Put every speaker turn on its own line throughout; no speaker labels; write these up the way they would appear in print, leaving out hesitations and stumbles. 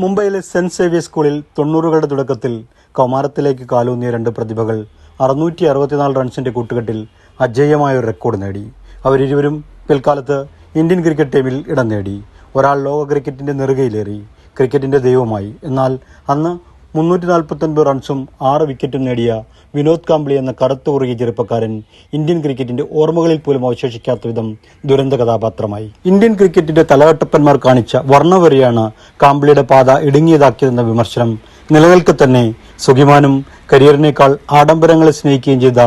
മുംബൈയിലെ saint Xavier സ്കൂളിൽ 90കളുടെ തുടക്കത്തിൽ കൗമാരത്തിലേക്ക് കാലൂന്നിയ രണ്ട് പ്രതിഭകൾ 664 റൺസിന്റെ കൂട്ടുകെട്ടിൽ അജയ്യമായ ഒരു റെക്കോർഡ് നേടി. അവരിരുവരും പിൽക്കാലത്ത് ഇന്ത്യൻ ക്രിക്കറ്റ് ടീമിൽ ഇടം നേടി. ഒരാൾ ലോക ക്രിക്കറ്റിന്റെ നെറുകയിലേറി, ക്രിക്കറ്റിന്റെ ദൈവമായി. എന്നാൽ അന്ന് 349 റൺസും 6 വിക്കറ്റും നേടിയ വിനോദ് കാംബ്ലി എന്ന കറുത്തുകുറുകിയ ചെറുപ്പക്കാരൻ ഇന്ത്യൻ ക്രിക്കറ്റിന്റെ ഓർമ്മകളിൽ പോലും അവശേഷിക്കാത്ത വിധം ദുരന്ത കഥാപാത്രമായി. ഇന്ത്യൻ ക്രിക്കറ്റിന്റെ തലകട്ടപ്പന്മാർ കാണിച്ച വർണ്ണവെറിയാണ് കാംബ്ലിയുടെ പാത ഇടുങ്ങിയതാക്കിയതെന്ന വിമർശനം നിലനിൽക്കെ തന്നെ സുഖിമാനും കരിയറിനേക്കാൾ ആഡംബരങ്ങളെ സ്നേഹിക്കുകയും ചെയ്ത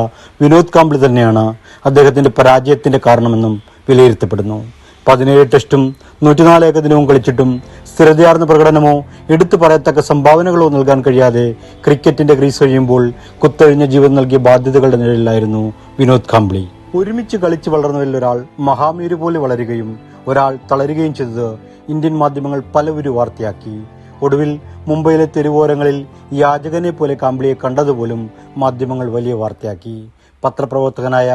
വിനോദ് കാംബ്ലി തന്നെയാണ് അദ്ദേഹത്തിന്റെ പരാജയത്തിന്റെ കാരണമെന്നും വിലയിരുത്തപ്പെടുന്നു. 17 ടെസ്റ്റും 104 ഏകദിനവും കളിച്ചിട്ടും സ്ഥിരതയാർന്ന പ്രകടനമോ എടുത്തു പറയത്തക്ക സംഭാവനകളോ നൽകാൻ കഴിയാതെ ക്രിക്കറ്റിന്റെ ക്രീസ് കഴിയുമ്പോൾ കുത്തഴിഞ്ഞ ജീവൻ നൽകിയ ബാധ്യതകളുടെ നിഴലിലായിരുന്നു വിനോദ് കാംബ്ലി. ഒരുമിച്ച് കളിച്ചു വളർന്നവരിൽ ഒരാൾ മഹാമേരു പോലെ വളരുകയും ഒരാൾ തളരുകയും ചെയ്തത് ഇന്ത്യൻ മാധ്യമങ്ങൾ പലവരും വാർത്തയാക്കി. ഒടുവിൽ മുംബൈയിലെ തെരുവോരങ്ങളിൽ യാചകനെ പോലെ കാംബ്ലിയെ കണ്ടതുപോലും മാധ്യമങ്ങൾ വലിയ വാർത്തയാക്കി. പത്രപ്രവർത്തകനായ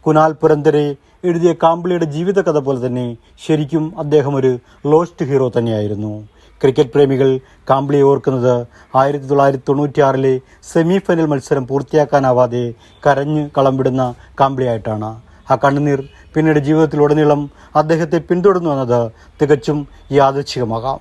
കുനാൽ പുരന്ദരെ എഴുതിയ കാംബ്ലിയുടെ ജീവിതകഥ പോലെ തന്നെ ശരിക്കും അദ്ദേഹം ഒരു ലോസ്റ്റ് ഹീറോ തന്നെയായിരുന്നു. ക്രിക്കറ്റ് പ്രേമികൾ കാംബ്ലിയെ ഓർക്കുന്നത് 1996 സെമി ഫൈനൽ മത്സരം പൂർത്തിയാക്കാനാവാതെ കരഞ്ഞ് കളം വിടുന്ന കാംബ്ലിയായിട്ടാണ്. ആ കണ്ണുനീർ പിന്നീട് ജീവിതത്തിലുടനീളം അദ്ദേഹത്തെ പിന്തുടർന്നു എന്നത് തികച്ചും യാദൃച്ഛികമാകാം.